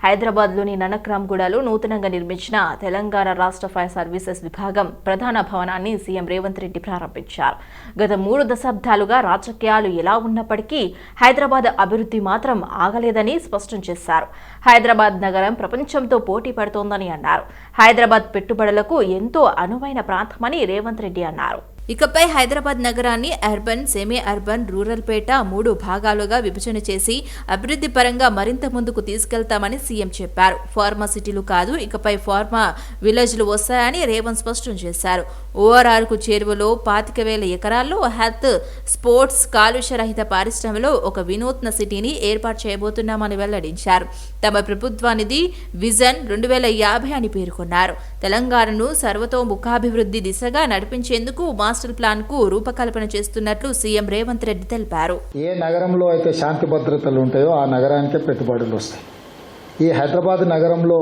హైదరాబాద్లోని ననక్రామ్గూడలో నూతనంగా నిర్మించిన తెలంగాణ రాష్ట్ర ఫైర్ సర్వీసెస్ విభాగం ప్రధాన భవనాన్ని సీఎం రేవంత్ రెడ్డి ప్రారంభించారు. గత 3 దశాబ్దాలుగా రాజకీయాలు ఎలా ఉన్నప్పటికీ హైదరాబాద్ అభివృద్ధి మాత్రం ఆగలేదని స్పష్టం చేశారు. హైదరాబాద్ నగరం ప్రపంచంతో పోటీ పడుతోందని అన్నారు. హైదరాబాద్ పెట్టుబడులకు ఎంతో అనువైన ప్రాంతమని రేవంత్ రెడ్డి అన్నారు. ఇకపై హైదరాబాద్ నగరాన్ని అర్బన్, సెమీ అర్బన్, రూరల్ పేట 3 భాగాలుగా విభజన చేసి అభివృద్ధి పరంగా మరింత ముందుకు తీసుకెళ్తామని సీఎం చెప్పారు. ఫార్మా సిటీలు కాదు, ఇకపై ఫార్మా విలేజ్లు వస్తాయని రేవంత్ స్పష్టం చేశారు. ఓఆర్ఆర్కు చేరువలో 25,000 ఎకరాల్లో హెల్త్, స్పోర్ట్స్, కాలుష్య రహిత పారిశ్రమలో ఒక వినూత్న సిటీని ఏర్పాటు చేయబోతున్నామని వెల్లడించారు. తమ ప్రభుత్వానిది విజన్ 2050 అని పేర్కొన్నారు. తెలంగాణను సర్వతోముఖాభివృద్ధి దిశగా నడిపించేందుకు మాస్టర్ ప్లాన్ కు రూపకల్పన చేస్తున్నట్లు సీఎం రేవంత్ రెడ్డి తెలిపారు. ఏ నగరంలో అయితే శాంతి భద్రతలు ఉంటాయో ఆ నగరానికే పెట్టుబడులు వస్తాయి. ఈ హైదరాబాద్ నగరంలో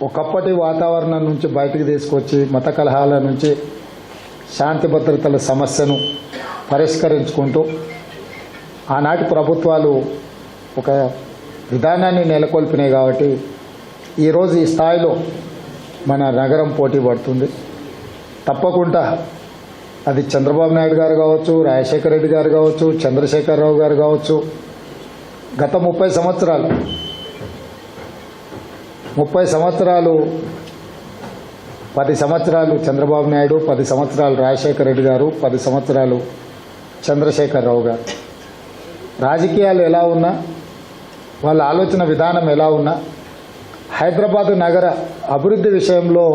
ఒకప్పటి వాతావరణం నుంచి బయటకు తీసుకొచ్చి మత కలహాల నుంచి శాంతి భద్రతల సమస్యను పరిష్కరించుకుంటూ ఆనాటి ప్రభుత్వాలు ఒక విధానాన్ని నెలకొల్పినాయి. కాబట్టి ఈరోజు ఈ స్థాయిలో మన నగరం పోటీ పడుతుంది. తప్పకుండా అది చంద్రబాబు నాయుడు గారు కావచ్చు, రాజశేఖర రెడ్డి గారు కావచ్చు, చంద్రశేఖరరావు గారు కావచ్చు. గత 30 సంవత్సరాలు 10 సంవత్సరాలు చంద్రబాబు నాయుడు, 10 సంవత్సరాలు రాజశేఖర రెడ్డి గారు, 10 సంవత్సరాలు చంద్రశేఖరరావు గారు. రాజకీయాలు ఎలా ఉన్నా, వాళ్ళ ఆలోచన విధానం ఎలా ఉన్నా, హైదరాబాద్ నగర అభివృద్ధి విషయంలో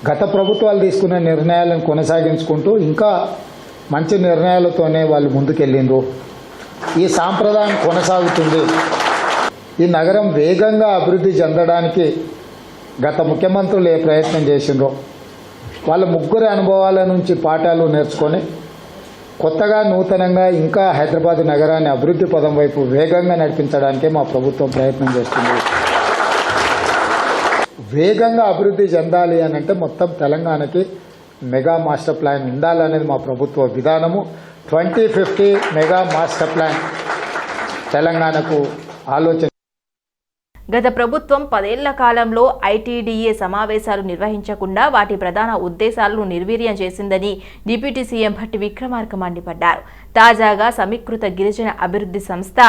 గత ప్రభుత్వాలు తీసుకునే నిర్ణయాలను కొనసాగించుకుంటూ ఇంకా మంచి నిర్ణయాలతోనే వాళ్ళు ముందుకెళ్ళిండ్రు. ఈ సాంప్రదాయం కొనసాగుతుంది. ఈ నగరం వేగంగా అభివృద్ధి చెందడానికి గత ముఖ్యమంత్రులు ఏ ప్రయత్నం చేసిండ్రో వాళ్ళ ముగ్గురి అనుభవాల నుంచి పాఠాలు నేర్చుకొని కొత్తగా నూతనంగా ఇంకా హైదరాబాద్ నగరాన్ని అభివృద్ధి పదం వైపు వేగంగా నడిపించడానికే మా ప్రభుత్వం ప్రయత్నం చేస్తుంది. వేగంగా అభివృద్ధి చెందాలి అని అంటే మొత్తం తెలంగాణకి మెగా మాస్టర్ ప్లాన్ ఉండాలనేది మా ప్రభుత్వ విధానము. 2050 మెగా మాస్టర్ ప్లాన్ తెలంగాణకు ఆలోచన. గత ప్రభుత్వం 10 ఏళ్ల కాలంలో ఐటీడీఏ సమావేశాలు నిర్వహించకుండా వాటి ప్రధాన ఉద్దేశాలను నిర్వీర్యం చేసిందని డిప్యూటీ సీఎం భట్టి విక్రమార్క మండిపడ్డారు. తాజాగా సమీకృత గిరిజన అభివృద్ధి సంస్థ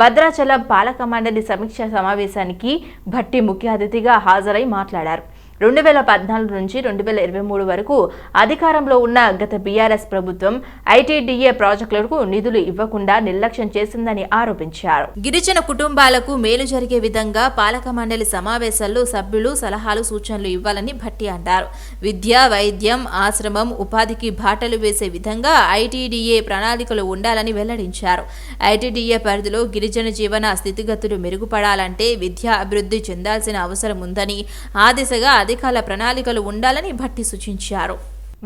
భద్రాచలం పాలక మండలి సమీక్ష సమావేశానికి భట్టి ముఖ్య అతిథిగా హాజరై మాట్లాడారు. 2014 నుంచి 2023 వరకు అధికారంలో ఉన్న గత బీఆర్ఎస్ ప్రభుత్వం ఐటీడీఏ ప్రాజెక్టులకు నిధులు ఇవ్వకుండా నిర్లక్ష్యం చేసిందని ఆరోపించారు. గిరిజన కుటుంబాలకు మేలు జరిగే విధంగా పాలక మండలి సమావేశాల్లో సభ్యులు సలహాలు, సూచనలు ఇవ్వాలని భట్టి అన్నారు. విద్య, వైద్యం, ఆశ్రమం, ఉపాధికి బాటలు వేసే విధంగా ఐటీడీఏ ప్రణాళికలు ఉండాలని వెల్లడించారు. ఐటీడీఏ పరిధిలో గిరిజన జీవన స్థితిగతులు మెరుగుపడాలంటే విద్యా అభివృద్ధి చెందాల్సిన అవసరం ఉందని, ఆ దిశగా అధికారుల ప్రణాళికలు ఉండాలని భట్టి సూచించారు.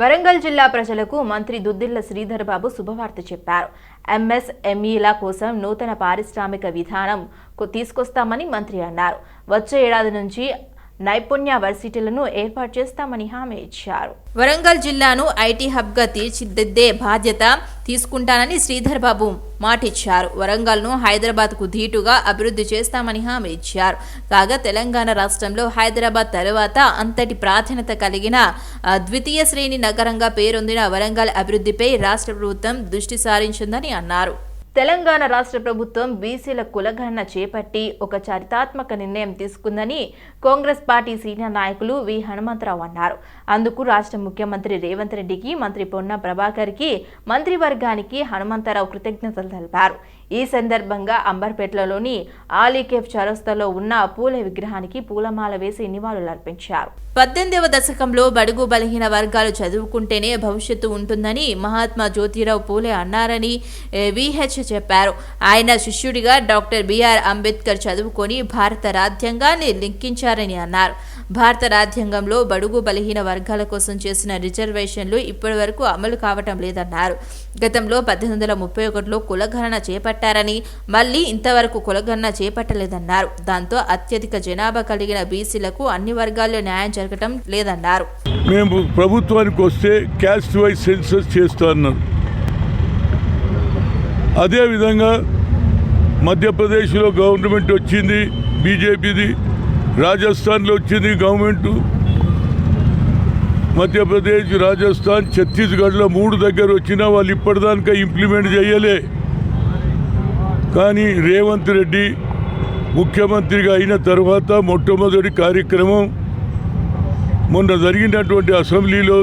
వరంగల్ జిల్లా ప్రజలకు మంత్రి దుద్దిళ్ల శ్రీధర్ బాబు శుభవార్త చెప్పారు. ఎంఎస్ఎంఈల కోసం నూతన పారిశ్రామిక విధానం తీసుకొస్తామని మంత్రి అన్నారు. వచ్చే ఏడాది నుంచి నైపుణ్య వర్సిటీలను ఏర్పాటు చేస్తామని హామీ ఇచ్చారు. వరంగల్ జిల్లాను ఐటీ హబ్గా తీర్చిదిద్దే బాధ్యత తీసుకుంటానని శ్రీధర్ బాబు మాటిచ్చారు. వరంగల్ను హైదరాబాద్కు ధీటుగా అభివృద్ధి చేస్తామని హామీ ఇచ్చారు. కాగా తెలంగాణ రాష్ట్రంలో హైదరాబాద్ తర్వాత అంతటి ప్రాధాన్యత కలిగిన ద్వితీయ శ్రేణి నగరంగా పేరొందిన వరంగల్ అభివృద్ధిపై రాష్ట్ర ప్రభుత్వం దృష్టి సారించిందని అన్నారు. తెలంగాణ రాష్ట్ర ప్రభుత్వం బీసీల కులగణన చేపట్టి ఒక చారిత్రాత్మక నిర్ణయం తీసుకుందని కాంగ్రెస్ పార్టీ సీనియర్ నాయకులు వి హనుమంతరావు అన్నారు. అందుకు రాష్ట్ర ముఖ్యమంత్రి రేవంత్ రెడ్డికి, మంత్రి పొన్నం ప్రభాకర్కి, మంత్రివర్గానికి హనుమంతరావు కృతజ్ఞతలు తెలిపారు. ఈ సందర్భంగా అంబర్పేటలోని ఆలీకేఫ్ చౌరస్తాలో ఉన్న పూలే విగ్రహానికి పూలమాల వేసి నివాళులర్పించారు. 18వ దశకంలో బడుగు బలహీన వర్గాలు చదువుకుంటేనే భవిష్యత్తు ఉంటుందని మహాత్మా జ్యోతిరావు పూలే అన్నారని విహెచ్ చెప్పారు. ఆయన శిష్యుడిగా డాక్టర్ బిఆర్ అంబేద్కర్ చదువుకొని భారత రాజ్యాంగాన్ని లిఖించారని అన్నారు. భారత రాజ్యాంగంలో బడుగు బలహీన వర్గాల కోసం చేసిన రిజర్వేషన్లు ఇప్పటి వరకు అమలు కావటం లేదన్నారు. గతంలో 1831లో కులగణన చేపట్టారని, మళ్లీ ఇంతవరకు కులగణన చేపట్టలేదన్నారు. దాంతో అత్యధిక జనాభా కలిగిన బీసీలకు అన్ని వర్గాల్లో న్యాయం జరగటం లేదన్నారు. మేము ప్రభుత్వానికి వస్తే క్యాస్ట్ వైజ్ సెన్సస్ చేస్తూ అన్నారు. అదేవిధంగా మధ్యప్రదేశ్లో గవర్నమెంట్ వచ్చింది, బీజేపీది, రాజస్థాన్లో వచ్చింది గవర్నమెంటు, మధ్యప్రదేశ్, రాజస్థాన్, ఛత్తీస్గఢ్లో 3 దగ్గర వచ్చినా వాళ్ళు ఇప్పటిదాకా ఇంప్లిమెంట్ చేయలే. కానీ రేవంత్ రెడ్డి ముఖ్యమంత్రిగా అయిన తర్వాత మొట్టమొదటి కార్యక్రమం మొన్న జరిగినటువంటి అసెంబ్లీలో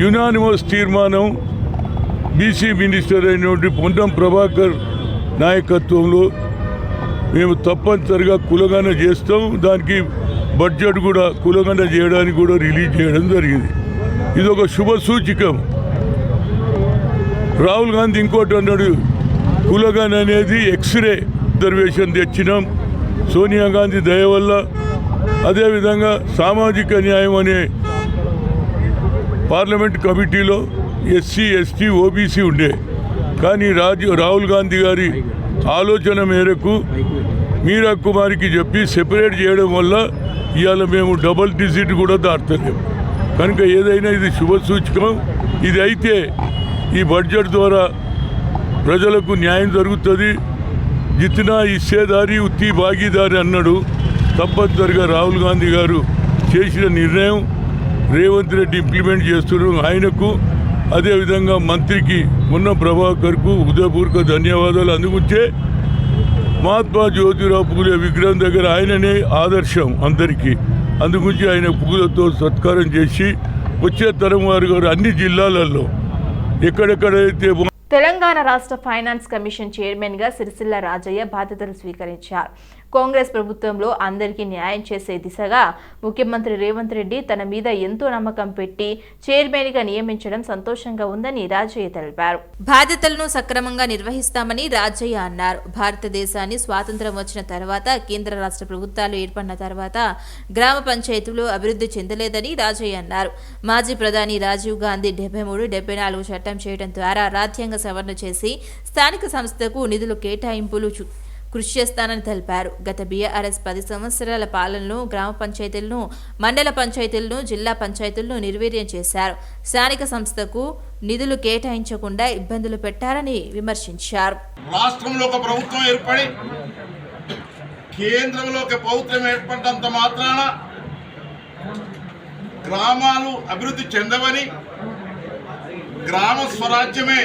యునానిమస్ తీర్మానం బీసీ మినిస్టర్ అయినటువంటి పొన్నం ప్రభాకర్ నాయకత్వంలో మేము తప్పనిసరిగా కులగణన చేస్తాం, దానికి బడ్జెట్ కూడా కులగణన చేయడానికి కూడా రిలీజ్ చేయడం జరిగింది. ఇది ఒక శుభ సూచికం. రాహుల్ గాంధీ ఇంకోటి అన్నాడు, కులగణన అనేది ఎక్స్రే రిజర్వేషన్ తెచ్చినాం సోనియా గాంధీ దయ వల్ల. అదేవిధంగా సామాజిక న్యాయం అనే పార్లమెంట్ కమిటీలో ఎస్సీ, ఎస్టీ, ఓబీసీ ఉండే, కానీ రాహుల్ గాంధీ గారి ఆలోచన మేరకు మీరా కుమారికి చెప్పి సెపరేట్ చేయడం వల్ల ఇవాళ మేము డబుల్ డిజిట్ కూడా దాటలేము. కనుక ఏదైనా ఇది శుభ సూచకం. ఇది అయితే ఈ బడ్జెట్ ద్వారా ప్రజలకు న్యాయం జరుగుతుంది. జితనా ఇచ్చేదారి ఉత్తి భాగీదారి అన్నాడు. తప్పనిసరిగా రాహుల్ గాంధీ గారు చేసిన నిర్ణయం రేవంత్ రెడ్డి ఇంప్లిమెంట్ చేస్తున్నారు. ఆయనకు అదేవిధంగా మంత్రికి పొన్నం ప్రభాకర్కు హృదయపూర్వక ధన్యవాదాలు. అందుకుంటే మహాత్మా జ్యోతిరావు పూలే విగ్రహం దగ్గర ఆయననే ఆదర్శం అందరికీ. అందుగురించి ఆయన పూలతో సత్కారం చేసి వచ్చే తరం వారు గారు అన్ని జిల్లాలలో ఎక్కడెక్కడైతే తెలంగాణ రాష్ట్ర ఫైనాన్స్ కమిషన్ చైర్మన్గా సిరిసిల్ల రాజయ్య బాధ్యతలు స్వీకరించారు. కాంగ్రెస్ ప్రభుత్వంలో అందరికీ న్యాయం చేసే దిశగా ముఖ్యమంత్రి రేవంత్ రెడ్డి తన మీద ఎంతో నమ్మకం పెట్టి చైర్మన్గా నియమించడం సంతోషంగా ఉందని రాజయ్య తెలిపారు. బాధ్యతలను సక్రమంగా నిర్వహిస్తామని రాజయ్య అన్నారు. భారతదేశాన్ని స్వాతంత్ర్యం వచ్చిన తర్వాత కేంద్ర రాష్ట్ర ప్రభుత్వాలు ఏర్పడిన తర్వాత గ్రామ పంచాయతీలు అభివృద్ధి చెందలేదని రాజయ్య అన్నారు. మాజీ ప్రధాని రాజీవ్ గాంధీ 73-74 చట్టం చేయడం ద్వారా రాజ్యాంగ సవరణ చేసి స్థానిక సంస్థకు నిధులు కేటాయింపులు కృషి చేస్తానని తెలిపారు. గత బీఆర్ఎస్ 10 సంవత్సరాల పాలనలో గ్రామ పంచాయతీలను, మండల పంచాయతీలను, జిల్లా పంచాయతీలను నిర్వీర్యం చేశారు. స్థానిక సంస్థకు నిధులు కేటాయించకుండా ఇబ్బందులు పెట్టారని విమర్శించారు. రాష్ట్రంలో ఒక ప్రభుత్వం ఏర్పడి కేంద్రంలో ఒక ప్రభుత్వం ఏర్పడినంత మాత్రాన గ్రామాలు అభివృద్ధి చెందవని, గ్రామ స్వరాజ్యమే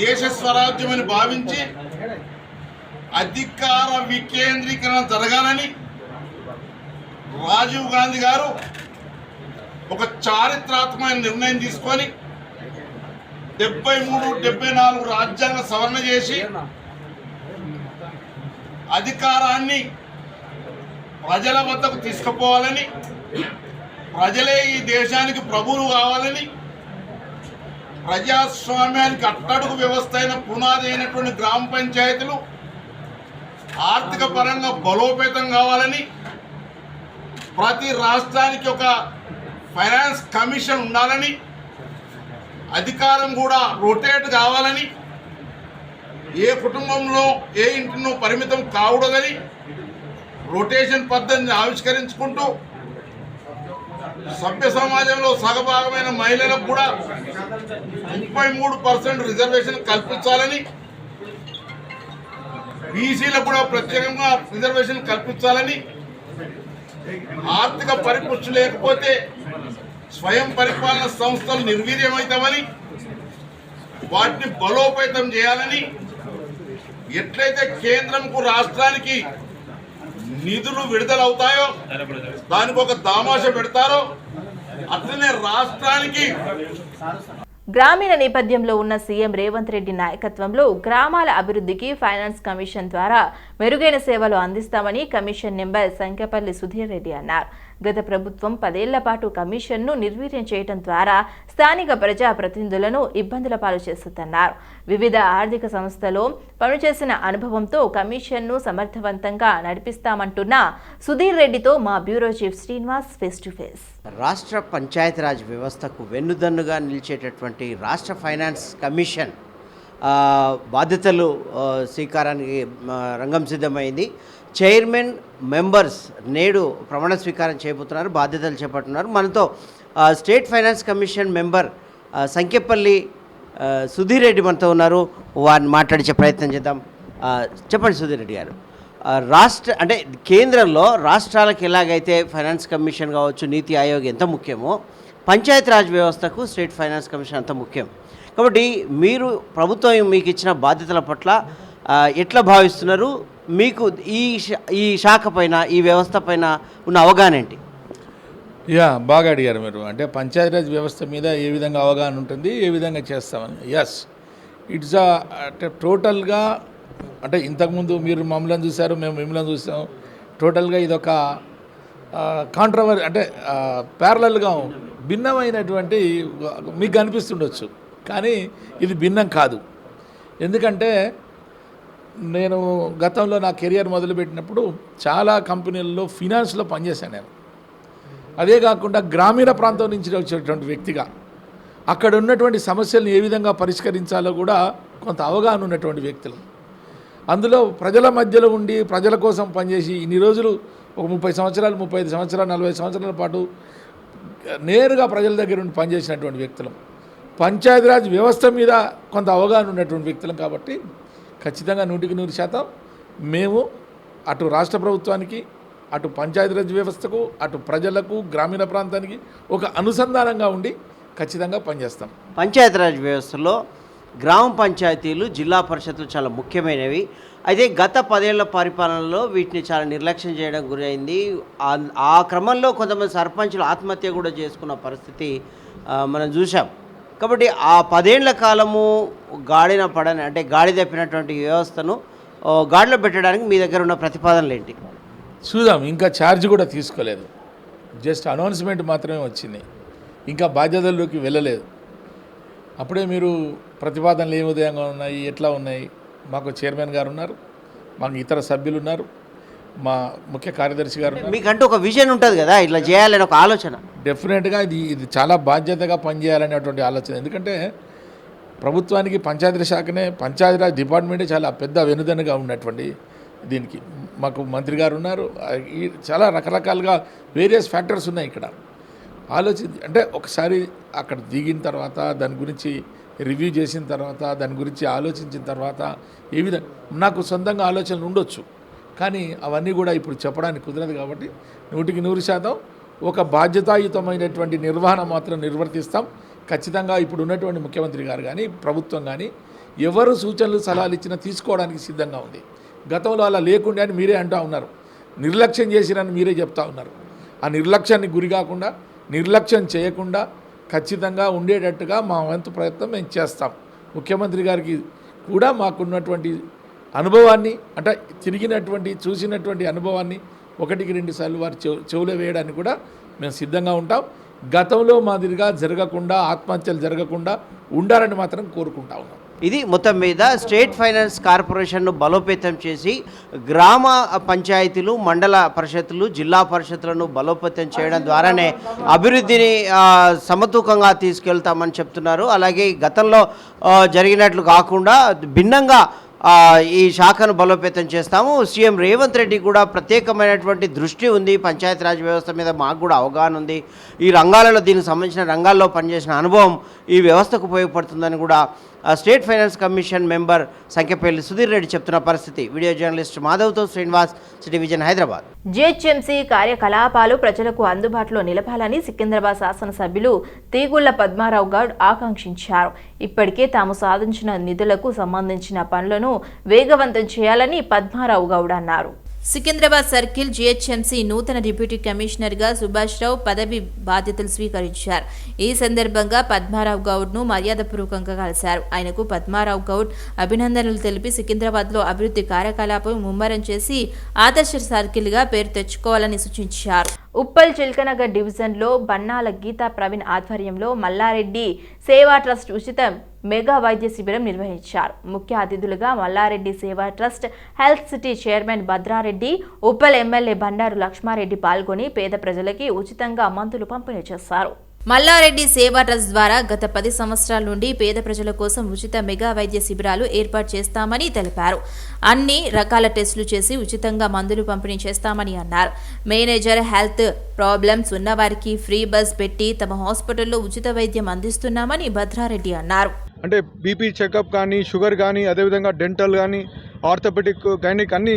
దేశ స్వరాజ్యమని భావించి అధికార వికేంద్రీకరణ జరగాలని రాజీవ్ గాంధీ గారు ఒక చారిత్రాత్మకమైన నిర్ణయం తీసుకొని 73-74 రాజ్యాంగ సవరణ చేసి అధికారాన్ని ప్రజల వద్దకు తీసుకుపోవాలని, ప్రజలే ఈ దేశానికి ప్రభువులు కావాలని, ప్రజాస్వామ్యానికి అట్టడుగు వ్యవస్థ అయిన పునాది అయినటువంటి గ్రామ పంచాయతీలు ఆర్థిక పరంగా బలోపేతం కావాలని, ప్రతి రాష్ట్రానికి ఒక ఫైనాన్స్ కమిషన్ ఉండాలని, అధికారం కూడా రొటేట్ కావాలని, ఏ కుటుంబంలో ఏ ఇంటినో పరిమితం కాకూడదని రొటేషన్ పద్ధతిని ఆవిష్కరించుకుంటూ సభ్య సమాజంలో సగభాగమైన మహిళలకు కూడా 33% రిజర్వేషన్ కల్పించాలని, బీసీలకు కూడా ప్రత్యేకంగా రిజర్వేషన్ కల్పించాలని, ఆర్థిక పరిపుష్టి లేకపోతే స్వయం పరిపాలన సంస్థలు నిర్వీర్యమవుతామని, వాటిని బలోపేతం చేయాలని, ఎట్లయితే కేంద్రంకు రాష్ట్రానికి నిధులు విడుదలవుతాయో దానికి ఒక దామాష పెడతారో అట్లనే రాష్ట్రానికి. గ్రామీణ నేపథ్యంలో ఉన్న సీఎం రేవంత్ రెడ్డి నాయకత్వంలో గ్రామాల అభివృద్ధికి ఫైనాన్స్ కమిషన్ ద్వారా మెరుగైన సేవలు అందిస్తామని కమిషన్ మెంబర్ సంఖ్యపల్లి సుధీర్ రెడ్డి అన్నారు. గత ప్రభుత్వం 10 ఏళ్ల పాటు కమిషన్ను నిర్వీర్యం చేయడం ద్వారా స్థానిక ప్రజా ప్రతినిధులను ఇబ్బందుల పాలు చేస్తుందన్నారు. వివిధ ఆర్థిక సంస్థలో పనిచేసిన అనుభవంతో కమిషన్ను సమర్థవంతంగా నడిపిస్తామంటున్న సుధీర్ రెడ్డితో మా bureau chief Srinivas face to face. రాష్ట్ర పంచాయతీరాజ్ వ్యవస్థకు వెన్నుదన్నుగా నిలిచేటటువంటి రాష్ట్ర ఫైనాన్స్ కమిషన్ బాధ్యతలు స్వీకారానికి రంగం సిద్ధమైంది. చైర్మన్ మెంబర్స్ నేడు ప్రమాణ స్వీకారం చేయబోతున్నారు, బాధ్యతలు చేపడుతున్నారు. మనతో state finance commission member Sankhyapalli Sudheer Reddy మనతో ఉన్నారు. వారిని మాట్లాడించే ప్రయత్నం చేద్దాం. చెప్పండి సుధీర్ రెడ్డి గారు, అంటే కేంద్రంలో రాష్ట్రాలకు ఎలాగైతే ఫైనాన్స్ కమిషన్ కావచ్చు, నీతి ఆయోగ్ ఎంత ముఖ్యమో పంచాయతీరాజ్ వ్యవస్థకు స్టేట్ ఫైనాన్స్ కమిషన్ అంత ముఖ్యం. కాబట్టి మీరు ప్రభుత్వం మీకు ఇచ్చిన బాధ్యతల పట్ల ఎట్లా భావిస్తున్నారు? మీకు ఈ శాఖ పైన, ఈ వ్యవస్థ పైన ఉన్న అవగాహన ఏంటి? బాగా అడిగారు మీరు. అంటే పంచాయతీరాజ్ వ్యవస్థ మీద ఏ విధంగా అవగాహన ఉంటుంది, ఏ విధంగా చేస్తామని. ఇట్స్ అంటే టోటల్గా, అంటే ఇంతకుముందు మీరు మమ్మల్ని చూశారు, మేము మిమ్మల్ని చూసాం. టోటల్గా ఇదొక అంటే ప్యారలల్గా భిన్నమైనటువంటి మీకు అనిపిస్తుండొచ్చు, కానీ ఇది భిన్నం కాదు. ఎందుకంటే నేను గతంలో నా కెరియర్ మొదలుపెట్టినప్పుడు చాలా కంపెనీల్లో ఫినాన్స్లో పనిచేశాను నేను. అదే కాకుండా గ్రామీణ ప్రాంతం నుంచి వచ్చేటువంటి వ్యక్తిగా అక్కడ ఉన్నటువంటి సమస్యలను ఏ విధంగా పరిష్కరించాలో కూడా కొంత అవగాహన ఉన్నటువంటి వ్యక్తులు. అందులో ప్రజల మధ్యలో ఉండి ప్రజల కోసం పనిచేసి ఇన్ని రోజులు ఒక 30 సంవత్సరాలు, 35 సంవత్సరాలు, 40 సంవత్సరాల పాటు నేరుగా ప్రజల దగ్గర ఉండి పనిచేసినటువంటి వ్యక్తులు, పంచాయతీరాజ్ వ్యవస్థ మీద కొంత అవగాహన ఉన్నటువంటి వ్యక్తులం. కాబట్టి ఖచ్చితంగా 100% మేము అటు రాష్ట్ర ప్రభుత్వానికి, అటు పంచాయతీరాజ్ వ్యవస్థకు, అటు ప్రజలకు, గ్రామీణ ప్రాంతానికి ఒక అనుసంధానంగా ఉండి ఖచ్చితంగా పనిచేస్తాం. పంచాయతీరాజ్ వ్యవస్థలో గ్రామ పంచాయతీలు, జిల్లా పరిషత్తులు చాలా ముఖ్యమైనవి. అయితే గత 10 ఏళ్ల పరిపాలనలో వీటిని చాలా నిర్లక్ష్యం చేయడం గురైంది. ఆ క్రమంలో కొంతమంది సర్పంచులు ఆత్మహత్య కూడా చేసుకున్న పరిస్థితి మనం చూసాం. కాబట్టి ఆ 10 ఏళ్ల కాలము గాడి తప్పినటువంటి వ్యవస్థను గాడిలో పెట్టడానికి మీ దగ్గర ఉన్న ప్రతిపాదనలు ఏంటి? చూద్దాం. ఇంకా ఛార్జ్ కూడా తీసుకోలేదు, జస్ట్ అనౌన్స్మెంట్ మాత్రమే వచ్చింది, ఇంకా బాధ్యతల్లోకి వెళ్ళలేదు. అప్పుడే మీరు ప్రతిపాదనలు ఏ విధంగా ఉన్నాయి, ఎట్లా ఉన్నాయి? మాకు చైర్మన్ గారు ఉన్నారు, మాకు ఇతర సభ్యులు ఉన్నారు, మా ముఖ్య కార్యదర్శి గారు ఉన్నారు. మీకంటూ ఒక విజన్ ఉంటుంది కదా, ఇట్లా చేయాలని ఒక ఆలోచన. డెఫినెట్గా ఇది చాలా బాధ్యతగా పనిచేయాలనేటువంటి ఆలోచన. ఎందుకంటే ప్రభుత్వానికి పంచాయతీ శాఖనే, పంచాయతీరాజ్ డిపార్ట్మెంటే చాలా పెద్ద వెనుదన్నుగా ఉన్నటువంటి దీనికి మాకు మంత్రి గారు ఉన్నారు. చాలా రకరకాలుగా వేరియస్ ఫ్యాక్టర్స్ ఉన్నాయి ఇక్కడ. అంటే ఒకసారి అక్కడ దిగిన తర్వాత, దాని గురించి రివ్యూ చేసిన తర్వాత, దాని గురించి ఆలోచించిన తర్వాత ఏ విధంగా నాకు సొంతంగా ఆలోచనలు ఉండొచ్చు, కానీ అవన్నీ కూడా ఇప్పుడు చెప్పడానికి కుదరదు. కాబట్టి 100% ఒక బాధ్యతాయుతమైనటువంటి నిర్వహణ మాత్రం నిర్వర్తిస్తాం. ఖచ్చితంగా ఇప్పుడు ఉన్నటువంటి ముఖ్యమంత్రి గారు కానీ, ప్రభుత్వం కానీ ఎవరు సూచనలు సలహాలు ఇచ్చినా తీసుకోవడానికి సిద్ధంగా ఉంది. గతంలో అలా లేకుండా అని మీరే అంటూ ఉన్నారు, నిర్లక్ష్యం చేసిరని మీరే చెప్తా ఉన్నారు. ఆ నిర్లక్ష్యాన్ని గురి కాకుండా, నిర్లక్ష్యం చేయకుండా ఖచ్చితంగా ఉండేటట్టుగా మా వంతు ప్రయత్నం మేము చేస్తాం. ముఖ్యమంత్రి గారికి కూడా మాకున్నటువంటి అనుభవాన్ని, అంటే చూసినటువంటి అనుభవాన్ని 1-2 సార్లు వారి చెవులో వేయడానికి కూడా మేము సిద్ధంగా ఉంటాం. గతంలో మాదిరిగా జరగకుండా, ఆత్మహత్యలు జరగకుండా ఉండాలని మాత్రం కోరుకుంటా ఉన్నాం. ఇది మొత్తం మీద స్టేట్ ఫైనాన్స్ కార్పొరేషన్ను బలోపేతం చేసి గ్రామ పంచాయతీలు, మండల పరిషత్తులు, జిల్లా పరిషత్తులను బలోపేతం చేయడం ద్వారానే అభివృద్ధిని సమతూకంగా తీసుకెళ్తామని చెప్తున్నారు. అలాగే గతంలో జరిగినట్లు కాకుండా భిన్నంగా ఈ శాఖను బలోపేతం చేస్తాము. సీఎం రేవంత్ రెడ్డి కూడా ప్రత్యేకమైనటువంటి దృష్టి ఉంది పంచాయతీరాజ్ వ్యవస్థ మీద, మాకు కూడా అవగాహన ఉంది. ఈ రంగాలలో, దీనికి సంబంధించిన రంగాల్లో పనిచేసిన అనుభవం ఈ వ్యవస్థకు ఉపయోగపడుతుందని కూడా state finance commission member Sankhyapalli Sudheer Reddy చెప్తున్న పరిస్థితి. వీడియో జర్నలిస్ట్ మాధవ్తో Srinivas, city vision, Hyderabad. GHMC కార్యకలాపాలు ప్రజలకు అందుబాటులో నిలపాలని సికింద్రాబాద్ శాసనసభ్యులు తీగుళ్ల పద్మారావు గౌడ్ ఆకాంక్షించారు. ఇప్పటికే తాము సాధించిన నిధులకు సంబంధించిన పనులను వేగవంతం చేయాలని పద్మారావు గౌడ్ అన్నారు. సికింద్రాబాద్ సర్కిల్ జీహెచ్ఎంసీ నూతన డిప్యూటీ కమిషనర్గా సుభాష్ రావు పదవి బాధ్యతలు స్వీకరించారు. ఈ సందర్భంగా పద్మారావు గౌడ్ను మర్యాదపూర్వకంగా కలిశారు. ఆయనకు పద్మారావు గౌడ్ అభినందనలు తెలిపి సికింద్రాబాద్లో అభివృద్ధి కార్యకలాపం ముమ్మరం చేసి ఆదర్శ సర్కిల్గా పేరు తెచ్చుకోవాలని సూచించారు. ఉప్పల్ చిల్కనగర్ డివిజన్లో బన్నాల గీతా ప్రవీణ్ ఆధ్వర్యంలో మల్లారెడ్డి సేవా ట్రస్ట్ ఉచిత మెగా వైద్య శిబిరం నిర్వహించారు. ముఖ్య అతిథులుగా Malla Reddy Seva trust health city chairman Bhadra Reddy, Uppal MLA Bandaru Lakshma Reddy పాల్గొని పేద ప్రజలకి ఉచితంగా మందులు పంపిణీ చేశారు. మల్లారెడ్డి సేవా ట్రస్ట్ ద్వారా గత 10 సంవత్సరాల నుండి పేద ప్రజల కోసం ఉచిత మెగా వైద్య శిబిరాలు ఏర్పాటు చేస్తామని తెలిపారు. అన్ని రకాల టెస్టులు చేసి ఉచితంగా మందులు పంపిణీ చేస్తామని అన్నారు. మేనేజర్ హెల్త్ ప్రాబ్లమ్స్ ఉన్నవారికి ఫ్రీ బస్ పెట్టి తమ హాస్పిటల్లో ఉచిత వైద్యం అందిస్తున్నామని భద్రారెడ్డి అన్నారు. అంటే బీపీ చెకప్ కానీ, షుగర్ కానీ, అదేవిధంగా డెంటల్ కానీ, ఆర్థోపెడిక్, గైనిక్ అన్ని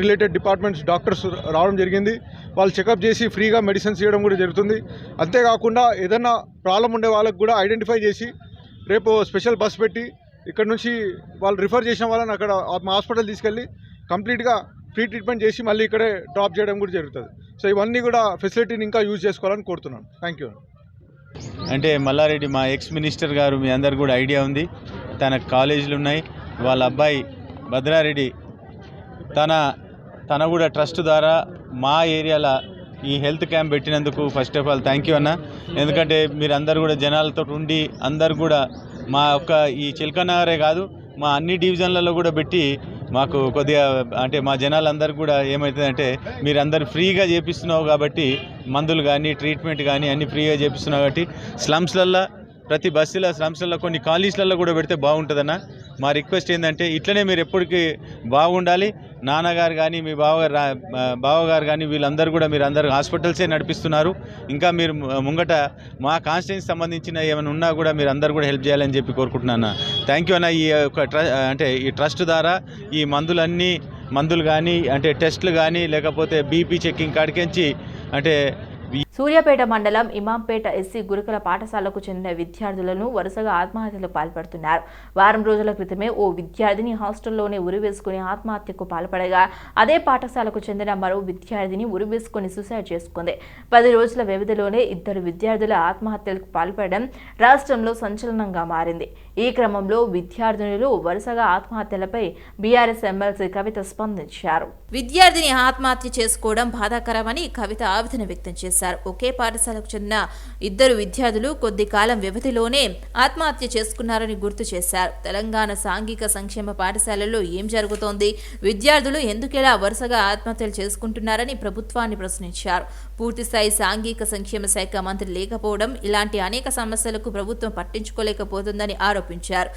రిలేటెడ్ డిపార్ట్మెంట్స్ డాక్టర్స్ రావడం జరిగింది. వాళ్ళు చెకప్ చేసి ఫ్రీగా మెడిసిన్స్ ఇవ్వడం కూడా జరుగుతుంది. అంతేకాకుండా ఏదైనా ప్రాబ్లం ఉండే వాళ్ళకు కూడా ఐడెంటిఫై చేసి రేపు స్పెషల్ బస్ పెట్టి ఇక్కడ నుంచి వాళ్ళు రిఫర్ చేసిన వాళ్ళని అక్కడ మా హాస్పిటల్ తీసుకెళ్ళి కంప్లీట్గా ఫ్రీ ట్రీట్మెంట్ చేసి మళ్ళీ ఇక్కడే డ్రాప్ చేయడం కూడా జరుగుతుంది. సో ఇవన్నీ కూడా ఫెసిలిటీని ఇంకా యూజ్ చేసుకోవాలని కోరుతున్నాను. Thank you. అంటే మల్లారెడ్డి మా ఎక్స్ మినిస్టర్ గారు మీ అందరు కూడా ఐడియా ఉంది, తన కాలేజీలు ఉన్నాయి. వాళ్ళ అబ్బాయి భద్రారెడ్డి తన కూడా ట్రస్ట్ ద్వారా మా ఏరియాలో ఈ హెల్త్ క్యాంప్ పెట్టినందుకు first of all thank you అన్న. ఎందుకంటే మీరు అందరు కూడా జనాలతో ఉండి అందరు కూడా మా యొక్క ఈ చిలకనగరే కాదు మా అన్ని డివిజన్లలో కూడా పెట్టి మాకు కొద్దిగా అంటే మా జనాలందరూ కూడా ఏమవుతుందంటే మీరు అందరు ఫ్రీగా చేపిస్తున్నావు కాబట్టి మందులు కానీ ట్రీట్మెంట్ కానీ అన్నీ ఫ్రీగా చేపిస్తున్నావు కాబట్టి స్లమ్స్లల్లో ప్రతి బస్సులో స్లమ్స్లలో కొన్ని కాలనీస్లలో కూడా పెడితే బాగుంటుందన్న. మా రిక్వెస్ట్ ఏంటంటే ఇట్లనే మీరు ఎప్పటికీ బాగుండాలి. నాన్నగారు కానీ మీ బావగారు కానీ వీళ్ళందరూ కూడా మీరు అందరూ హాస్పిటల్సే నడిపిస్తున్నారు. ఇంకా మీరు ముంగట మా కాన్స్టిట్యూన్సీ సంబంధించిన ఏమైనా ఉన్నా కూడా మీరు అందరూ కూడా హెల్ప్ చేయాలని చెప్పి కోరుకుంటున్నాను. థ్యాంక్ యూ అన్న. ఈ యొక్క అంటే ఈ ట్రస్ట్ ద్వారా ఈ మందులు కానీ అంటే టెస్టులు కానీ లేకపోతే బీపీ చెకింగ్ కాడికించి అంటే సూర్యాపేట మండలం ఇమాంపేట ఎస్సీ గురుకుల పాఠశాలకు చెందిన విద్యార్థులను వరుసగా ఆత్మహత్యలకు పాల్పడుతున్నారు. వారం రోజుల క్రితమే ఓ విద్యార్థిని హాస్టల్లోనే ఉరివేసుకుని ఆత్మహత్యకు పాల్పడగా అదే పాఠశాలకు చెందిన మరో విద్యార్థిని ఉరివేసుకుని సూసైడ్ చేసుకుంది. 10 రోజుల వ్యవధిలోనే 2 విద్యార్థుల ఆత్మహత్యలకు పాల్పడడం రాష్ట్రంలో సంచలనంగా మారింది. ఈ క్రమంలో విద్యార్థినులు వరుసగా ఆత్మహత్యలపై బీఆర్ఎస్ ఎమ్మెల్సీ కవిత స్పందించారు. విద్యార్థిని ఆత్మహత్య చేసుకోవడం బాధాకరమని కవిత ఆవేదన వ్యక్తం చేశారు. ఒకే పాఠశాలకు చెందిన 2 విద్యార్థులు కొద్ది కాలం వ్యవధిలోనే ఆత్మహత్య చేసుకున్నారని గుర్తు చేశారు. తెలంగాణ సాంఘిక సంక్షేమ పాఠశాలల్లో ఏం జరుగుతోంది? విద్యార్థులు ఎందుకెలా వరుసగా ఆత్మహత్యలు చేసుకుంటున్నారని ప్రభుత్వాన్ని ప్రశ్నించారు. పూర్తిస్థాయి సాంఘిక సంక్షేమ శాఖ మంత్రి లేకపోవడం ఇలాంటి అనేక సమస్యలకు ప్రభుత్వం పట్టించుకోలేకపోతుందని ఆరోపించారు.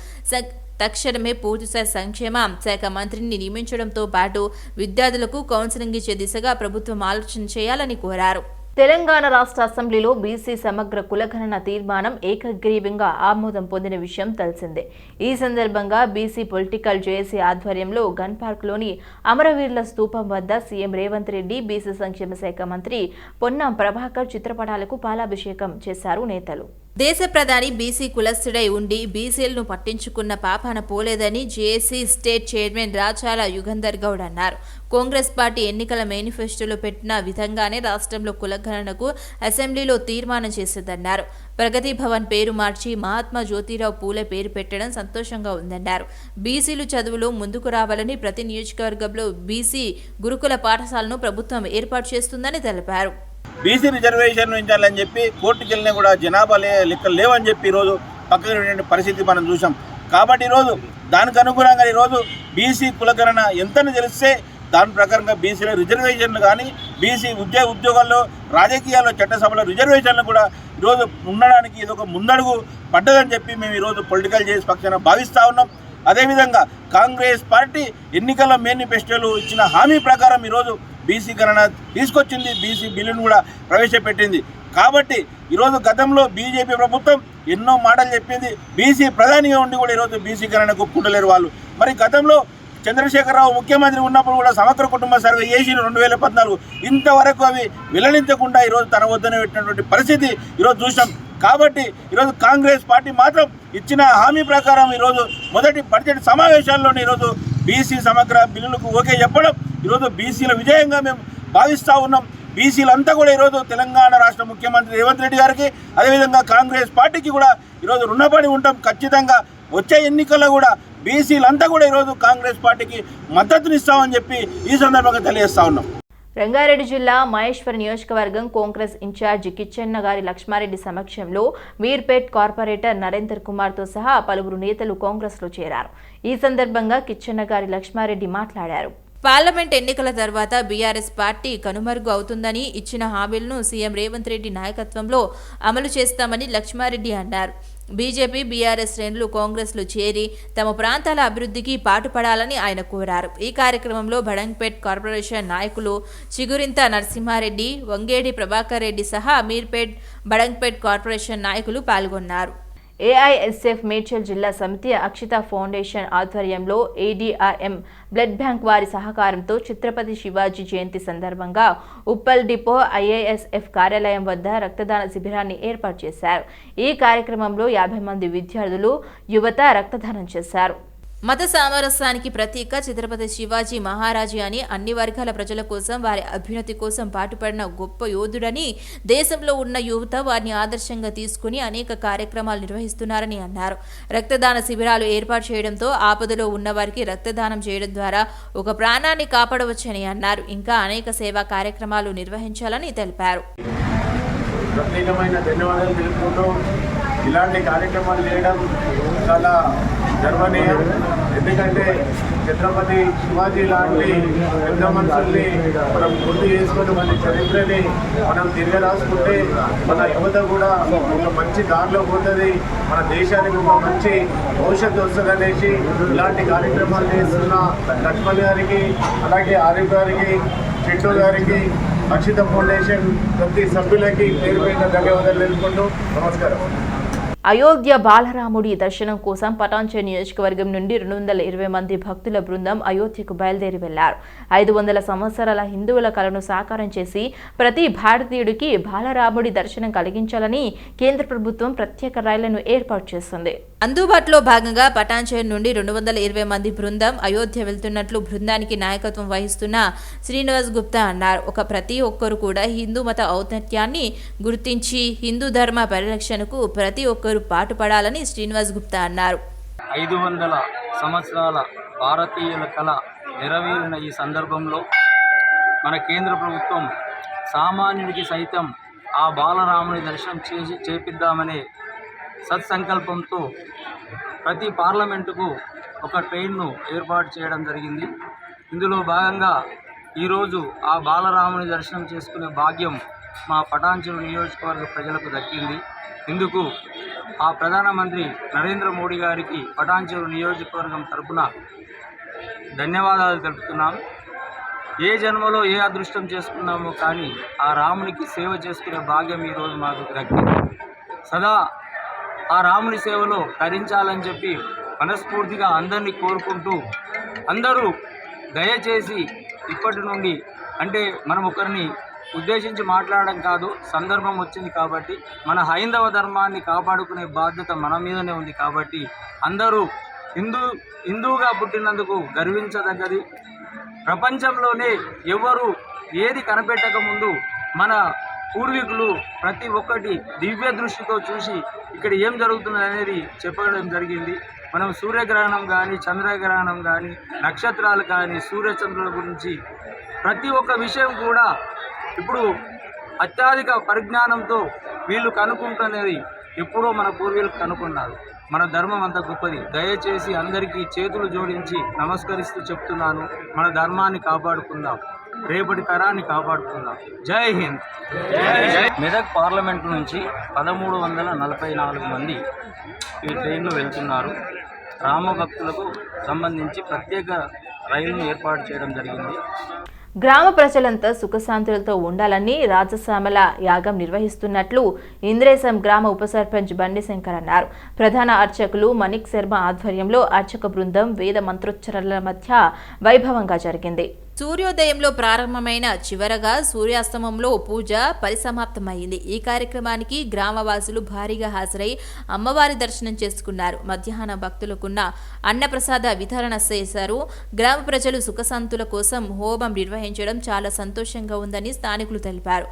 తక్షణమే పూర్తిస్థాయి సంక్షేమ శాఖ మంత్రిని నియమించడంతో పాటు విద్యార్థులకు కౌన్సిలింగ్ ఇచ్చే దిశగా ప్రభుత్వం ఆలోచన చేయాలని కోరారు. తెలంగాణ రాష్ట్ర అసెంబ్లీలో బీసీ సమగ్ర కులగణన తీర్మానం ఏకగ్రీవంగా ఆమోదం పొందిన విషయం తెలిసిందే. ఈ సందర్భంగా బీసీ పొలిటికల్ జేఏసీ ఆధ్వర్యంలో గన్ పార్క్లోని అమరవీరుల స్తూపం వద్ద సీఎం రేవంత్ రెడ్డి, బీసీ సంక్షేమ శాఖ మంత్రి పొన్నం ప్రభాకర్ చిత్రపటాలకు పాలాభిషేకం చేశారు నేతలు. దేశ ప్రధాని బీసీ కులస్తుడై ఉండి బీసీలను పట్టించుకున్న పాపాన పోలేదని JAC state chairman Rachala Yugandhar Goud అన్నారు. కాంగ్రెస్ పార్టీ ఎన్నికల మేనిఫెస్టోలో పెట్టిన విధంగానే రాష్ట్రంలో కులగణనకు అసెంబ్లీలో తీర్మానం చేసిందన్నారు. ప్రగతి భవన్ పేరు మార్చి మహాత్మా జ్యోతిరావు పూలే పేరు పెట్టడం సంతోషంగా ఉందన్నారు. బీసీలు చదువులో ముందుకు రావాలని ప్రతి నియోజకవర్గంలో బీసీ గురుకుల పాఠశాలను ప్రభుత్వం ఏర్పాటు చేస్తుందని తెలిపారు. బీసీ రిజర్వేషన్ ఉంచాలని చెప్పి కోర్టుకు వెళ్ళినా కూడా జనాభా లెక్కలు లేవని చెప్పి ఈరోజు పక్కన పరిస్థితి మనం చూసాం. కాబట్టి ఈరోజు దానికి అనుగుణంగా ఈరోజు బీసీ కులగణన ఎంతని తెలిస్తే దాని ప్రకారంగా బీసీల రిజర్వేషన్లు కానీ బీసీ ఉద్యోగాల్లో రాజకీయాల్లో చట్టసభలో రిజర్వేషన్లు కూడా ఈరోజు ఉండడానికి ఇది ఒక ముందడుగు పడ్డదని చెప్పి మేము ఈరోజు పొలిటికల్ జేఏసీ పక్షాన భావిస్తూ ఉన్నాం. అదేవిధంగా కాంగ్రెస్ పార్టీ ఎన్నికల మేనిఫెస్టోలు ఇచ్చిన హామీ ప్రకారం ఈరోజు బీసీ గణన తీసుకొచ్చింది, బీసీ బిల్లును కూడా ప్రవేశపెట్టింది. కాబట్టి ఈరోజు గతంలో బీజేపీ ప్రభుత్వం ఎన్నో మాటలు చెప్పింది, బీసీ ప్రధానిగా ఉండి కూడా ఈరోజు బీసీ గణనకు ఒప్పుకుంటలేరు వాళ్ళు. మరి గతంలో చంద్రశేఖరరావు ముఖ్యమంత్రి ఉన్నప్పుడు కూడా సమగ్ర కుటుంబ సర్వే చేసి 2014 ఇంతవరకు అవి వెల్లడించకుండా ఈరోజు తన వద్దనే పెట్టినటువంటి పరిస్థితి ఈరోజు చూసాం. కాబట్టి ఈరోజు కాంగ్రెస్ పార్టీ మాత్రం ఇచ్చిన హామీ ప్రకారం ఈరోజు మొదటి బడ్జెట్ సమావేశాల్లోనే ఈరోజు బీసీ సమగ్ర బిల్లులకు ఓకే చెప్పడం ఈరోజు బీసీల విజయంగా మేము భావిస్తూ ఉన్నాం. బీసీలంతా కూడా ఈరోజు తెలంగాణ రాష్ట్ర ముఖ్యమంత్రి రేవంత్ రెడ్డి గారికి అదేవిధంగా కాంగ్రెస్ పార్టీకి కూడా ఈరోజు రుణపడి ఉంటాం. ఖచ్చితంగా వచ్చే ఎన్నికల్లో కూడా బీసీలంతా కూడా ఈరోజు కాంగ్రెస్ పార్టీకి మద్దతునిస్తామని చెప్పి ఈ సందర్భంగా తెలియజేస్తా ఉన్నాం. రంగారెడ్డి జిల్లా మహేశ్వర నియోజకవర్గం కాంగ్రెస్ ఇన్ఛార్జి కిచ్చెన్న గారి లక్ష్మారెడ్డి సమక్షంలో మీర్పేట్ కార్పొరేటర్ నరేందర్ కుమార్తో సహా పలువురు నేతలు కాంగ్రెస్లో చేరారు. ఈ సందర్భంగా కిచ్చెన్న గారి లక్ష్మారెడ్డి మాట్లాడారు. పార్లమెంట్ ఎన్నికల తర్వాత బీఆర్ఎస్ పార్టీ కనుమరుగు అవుతుందని ఇచ్చిన హామీలను సీఎం రేవంత్ రెడ్డి నాయకత్వంలో అమలు చేస్తామని లక్ష్మారెడ్డి అన్నారు. బీజేపీ బీఆర్ఎస్ శ్రేణులు కాంగ్రెస్లో చేరి తమ ప్రాంతాల అభివృద్ధికి పాటుపడాలని ఆయన కోరారు. ఈ కార్యక్రమంలో బడంగ్పేట్ కార్పొరేషన్ నాయకులు చిగురింత నరసింహారెడ్డి, వంగేడి ప్రభాకర్ రెడ్డి సహా మీర్పేట్ బడంగ్పేట్ కార్పొరేషన్ నాయకులు పాల్గొన్నారు. ఏఐఎస్ఎఫ్ మేడ్చల్ జిల్లా సమితి అక్షిత ఫౌండేషన్ ఆధ్వర్యంలో ఏడీఆర్ఎం బ్లడ్ బ్యాంక్ వారి సహకారంతో ఛత్రపతి శివాజీ జయంతి సందర్భంగా ఉప్పల్ డిపో ఐఏఎస్ఎఫ్ కార్యాలయం వద్ద రక్తదాన శిబిరాన్ని ఏర్పాటు చేశారు. ఈ కార్యక్రమంలో 50 మంది విద్యార్థులు, యువత రక్తదానం చేశారు. మత సామరస్యానికి ప్రతీక ఛత్రపతి శివాజీ మహారాజు అని, అన్ని వర్గాల ప్రజల కోసం, వారి అభ్యున్నతి కోసం పాటుపడిన గొప్ప యోధుడని, దేశంలో ఉన్న యువత వారిని ఆదర్శంగా తీసుకుని అనేక కార్యక్రమాలు నిర్వహిస్తున్నారని అన్నారు. రక్తదాన శిబిరాలు ఏర్పాటు చేయడంతో ఆపదలో ఉన్న వారికి రక్తదానం చేయడం ద్వారా ఒక ప్రాణాన్ని కాపాడవచ్చని అన్నారు. ఇంకా అనేక సేవా కార్యక్రమాలు నిర్వహించాలని తెలిపారు. ప్రత్యేకమైన ధన్యవాదాలు తెలుపుకుంటూ ఇలాంటి కార్యక్రమాలు చేయడం చాలా గర్వనీయం. ఎందుకంటే ఛత్రపతి శివాజీ లాంటి పెద్ద మనుషుల్ని మనం గుర్తు చేసుకొని మన చరిత్రని మనం తిరగరాసుకుంటే మన యువత కూడా ఒక మంచి దారిలో పోతుంది, మన దేశానికి ఒక మంచి భవిష్యత్తు వస్తుందనేసి ఇలాంటి కార్యక్రమాలు చేస్తున్న లక్ష్మణ్ గారికి, అలాగే ఆరిఫ్ గారికి, చిట్టు గారికి, అక్షిత ఫౌండేషన్ ప్రతి సభ్యులకి పేరు పేరున ధన్యవాదాలు తెలుపుకుంటూ నమస్కారం. అయోధ్య బాలరాముడి దర్శనం కోసం పటాన్చెరు నియోజకవర్గం నుండి 220 మంది భక్తుల బృందం అయోధ్యకు బయలుదేరి వెళ్లారు. 500 సంవత్సరాల హిందువుల కలను సాకారం చేసి ప్రతి భారతీయుడికి బాలరాముడి దర్శనం కలిగించాలని కేంద్ర ప్రభుత్వం ప్రత్యేక రైళ్లను ఏర్పాటు చేస్తుంది. అందుబాటులో భాగంగా పటాన్చెరు నుండి 220 మంది బృందం అయోధ్య వెళ్తున్నట్లు బృందానికి నాయకత్వం వహిస్తున్న శ్రీనివాస్ గుప్తా అన్నారు. ప్రతి ఒక్కరు కూడా హిందూ మత ఔన్నత్యాన్ని గుర్తించి హిందూ ధర్మ పరిరక్షణకు ప్రతి ఒక్కరు పాటుపడాలని శ్రీనివాస్ గుప్తా అన్నారు. 500 సంవత్సరాల భారతీయుల కళ నెరవేరిన ఈ సందర్భంలో మన కేంద్ర ప్రభుత్వం సామాన్యుడికి సైతం ఆ బాలరాముని దర్శనం చేపిద్దామనే సత్సంకల్పంతో ప్రతి పార్లమెంటుకు ఒక ట్రైన్ను ఏర్పాటు చేయడం జరిగింది. ఇందులో భాగంగా ఈరోజు ఆ బాలరాముని దర్శనం చేసుకునే భాగ్యం మా పటాన్చెరు నియోజకవర్గ ప్రజలకు దక్కింది. ఇందుకు ఆ ప్రధానమంత్రి నరేంద్ర మోడీ గారికి పటాన్చెరు నియోజకవర్గం తరపున ధన్యవాదాలు తెలుపుతున్నాం. ఏ జన్మలో ఏ అదృష్టం చేసుకున్నామో కానీ ఆ రామునికి సేవ చేసుకునే భాగ్యం ఈరోజు మాకు దక్కింది. సదా ఆ రాముని సేవలో తరించాలని చెప్పి మనస్ఫూర్తిగా అందరినీ కోరుకుంటూ, అందరూ దయచేసి ఇప్పటి నుండి, అంటే మనం ఒకరిని ఉద్దేశించి మాట్లాడడం కాదు, సందర్భం వచ్చింది కాబట్టి మన హైందవ ధర్మాన్ని కాపాడుకునే బాధ్యత మన మీదనే ఉంది కాబట్టి అందరూ హిందువుగా పుట్టినందుకు గర్వించదగ్గది. ప్రపంచంలోనే ఎవరు ఏది కనిపెట్టక ముందు మన పూర్వీకులు ప్రతి ఒక్కటి దివ్య దృష్టితో చూసి ఇక్కడ ఏం జరుగుతుంది అనేది చెప్పడం జరిగింది. మనం సూర్యగ్రహణం కానీ, చంద్రగ్రహణం కానీ, నక్షత్రాలు కానీ, సూర్యచంద్రుల గురించి ప్రతి ఒక్క విషయం కూడా ఇప్పుడు అత్యధిక పరిజ్ఞానంతో వీళ్ళు కనుక్కుంటున్నది ఎప్పుడో మన పూర్వీకులు కనుక్కున్నారు. మన ధర్మం అంత గొప్పది. దయచేసి అందరికీ చేతులు జోడించి నమస్కరిస్తూ చెప్తున్నాను, మన ధర్మాన్ని కాపాడుకుందాం, రేపటి తరాన్ని కాపాడుకుందాం. జై హింద్. మెదక్ పార్లమెంటు నుంచి 1344 మంది ఈ ట్రైన్లో వెళ్తున్నారు. రామభక్తులకు సంబంధించి ప్రత్యేక రైలును ఏర్పాటు చేయడం జరిగింది. గ్రామ ప్రజలంతా సుఖశాంతులతో ఉండాలని రాజశ్యామల యాగం నిర్వహిస్తున్నట్లు ఇంద్రేశం గ్రామ ఉప సర్పంచ్ బండి శంకర్ అన్నారు. ప్రధాన అర్చకులు మణిక్ శర్మ ఆధ్వర్యంలో అర్చక బృందం వేద మంత్రోచ్చరణల మధ్య వైభవంగా జరిగింది. సూర్యోదయంలో ప్రారంభమైన చివరగా సూర్యాస్తమంలో పూజ పరిసమాప్తమైంది. ఈ కార్యక్రమానికి గ్రామవాసులు భారీగా హాజరై అమ్మవారి దర్శనం చేసుకున్నారు. మధ్యాహ్న భక్తులకున్న అన్నప్రసాద వితరణ చేశారు. గ్రామ ప్రజలు సుఖశాంతుల కోసం హోమం నిర్వహించడం చాలా సంతోషంగా ఉందని స్థానికులు తెలిపారు.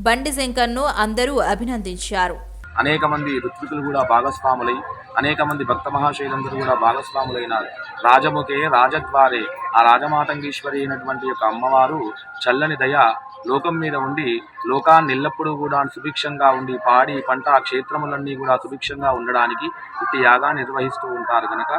బండి శంకర్ను అందరూ అభినందించారు. అనేక మంది ఋత్వికులు కూడా భాగస్వాములై, అనేక మంది భక్త మహాశైలందరూ కూడా భాగస్వాములైనారు. రాజముఖే రాజద్వారే, ఆ రాజమాతంగేశ్వరి అయినటువంటి యొక్క అమ్మవారు చల్లని దయ లోకం మీద ఉండి లోకాన్ని ఎల్లప్పుడూ కూడా సుభిక్షంగా ఉండి పాడి పంట క్షేత్రములన్నీ కూడా సుభిక్షంగా ఉండడానికి ఇట్టి యాగాన్ని నిర్వహిస్తూ ఉంటారు. కనుక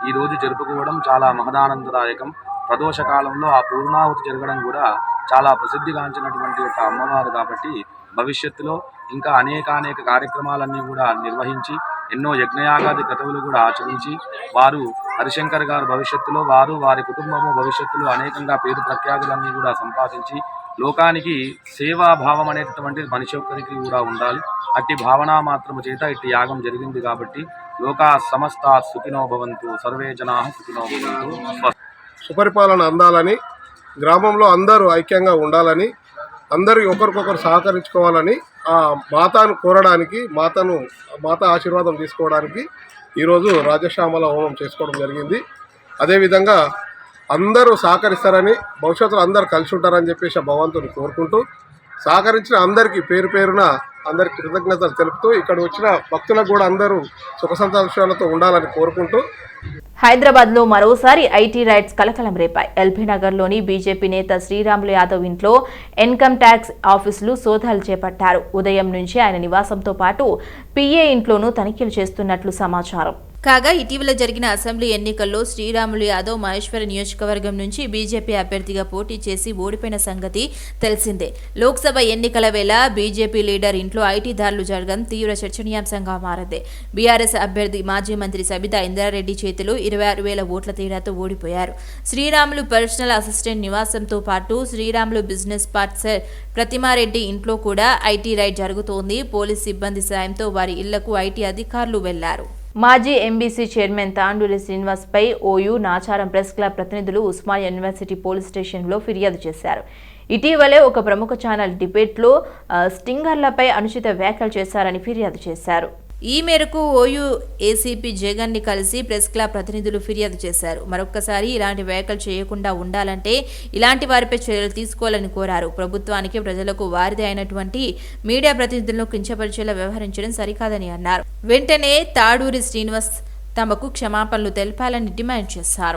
ఈరోజు జరుపుకోవడం చాలా మహదానందదాయకం. ప్రదోష కాలంలో ఆ పూర్ణాహుతి జరగడం కూడా చాలా ప్రసిద్ధిగాంచినటువంటి యొక్క అమ్మవారు కాబట్టి భవిష్యత్తులో ఇంకా అనేక కార్యక్రమాలన్నీ కూడా నిర్వహించి ఎన్నో యజ్ఞయాగాది క్రతువులు కూడా ఆచరించి వారు హరిశంకర్ గారు భవిష్యత్తులో వారి కుటుంబము భవిష్యత్తులో అనేకంగా పేరు ప్రఖ్యాతులన్నీ కూడా సంపాదించి లోకానికి సేవాభావం అనేటటువంటిది మనిషి ఒక్కరికి కూడా ఉండాలి. అట్టి భావన మాత్రము చేత ఇట్టి యాగం జరిగింది కాబట్టి లోకా సమస్త సుఖినో భవంతు, సర్వే జనా సుఖినో భవంతు. సుపరిపాలన అందాలని, గ్రామంలో అందరూ ఐక్యంగా ఉండాలని, అందరూ ఒకరికొకరు సహకరించుకోవాలని ఆ మాతను కోరడానికి, మాత ఆశీర్వాదం తీసుకోవడానికి ఈరోజు రాజశ్యామల హోమం చేసుకోవడం జరిగింది. అదేవిధంగా అందరూ సహకరిస్తారని, భవిష్యత్తులో అందరూ కలిసి ఉంటారని చెప్పేసి భగవంతుని కోరుకుంటూ, సహకరించిన అందరికీ పేరు పేరున అందరికి కృతజ్ఞతలు తెలుపుతూ, ఇక్కడ వచ్చిన భక్తులకు కూడా అందరూ సుఖ సంతోషాలతో ఉండాలని కోరుకుంటూ. హైదరాబాద్లో మరోసారి ఐటీ రైట్స్ కలకలం రేపాయి. ఎల్బీ నగర్లోని బీజేపీ నేత శ్రీరాములు యాదవ్ ఇంట్లో ఇన్కమ్ ట్యాక్స్ ఆఫీసులు సోదాలు చేపట్టారు. ఉదయం నుంచి ఆయన నివాసంతో పాటు పీఏ ఇంట్లోనూ తనిఖీలు చేస్తున్నట్లు సమాచారం. కాగా ఇటీవల జరిగిన అసెంబ్లీ ఎన్నికల్లో శ్రీరాములు యాదవ్ మహేశ్వర నియోజకవర్గం నుంచి బీజేపీ అభ్యర్థిగా పోటీ చేసి ఓడిపోయిన సంగతి తెలిసిందే. లోక్సభ ఎన్నికల వేళ బీజేపీ లీడర్ ఇంట్లో ఐటీ దాడులు జరగడం తీవ్ర చర్చనీయాంశంగా మారింది. బీఆర్ఎస్ అభ్యర్థి మాజీ మంత్రి సబితా ఇంద్రారెడ్డి చేతిలో 26,000 ఓట్ల తేడాతో ఓడిపోయారు. శ్రీరాములు పర్సనల్ అసిస్టెంట్ నివాసంతో పాటు శ్రీరాములు బిజినెస్ పార్ట్నర్ ప్రతిమారెడ్డి ఇంట్లో కూడా ఐటీ రైడ్ జరుగుతోంది. పోలీస్ సిబ్బంది సాయంతో వారి ఇళ్లకు ఐటీ అధికారులు వెళ్లారు. మాజీ ఎంబీసీ చైర్మన్ తాండూరి శ్రీనివాస్పై ఓయూ నాచారం ప్రెస్ క్లబ్ ప్రతినిధులు ఉస్మానియా యూనివర్సిటీ పోలీస్ స్టేషన్లో ఫిర్యాదు చేశారు. ఇటీవలే ఒక ప్రముఖ ఛానల్ డిబేట్లో స్టింగర్లపై అనుచిత వ్యాఖ్యలు చేశారని ఫిర్యాదు చేశారు. ఈ మేరకు ఓయూ ఏసీపీ జగన్ ని కలిసి ప్రెస్ క్లబ్ ప్రతినిధులు ఫిర్యాదు చేశారు. మరొక్కసారి ఇలాంటి వ్యాఖ్యలు చేయకుండా ఉండాలంటే ఇలాంటి వారిపై చర్యలు తీసుకోవాలని కోరారు. ప్రభుత్వానికి ప్రజలకు వారిది అయినటువంటి మీడియా ప్రతినిధులను కించపరిచేలా వ్యవహరించడం సరికాదని అన్నారు. వెంటనే తాడూరి శ్రీనివాస్ తమకు క్షమాపణలు తెలపాలని డిమాండ్ చేశారు.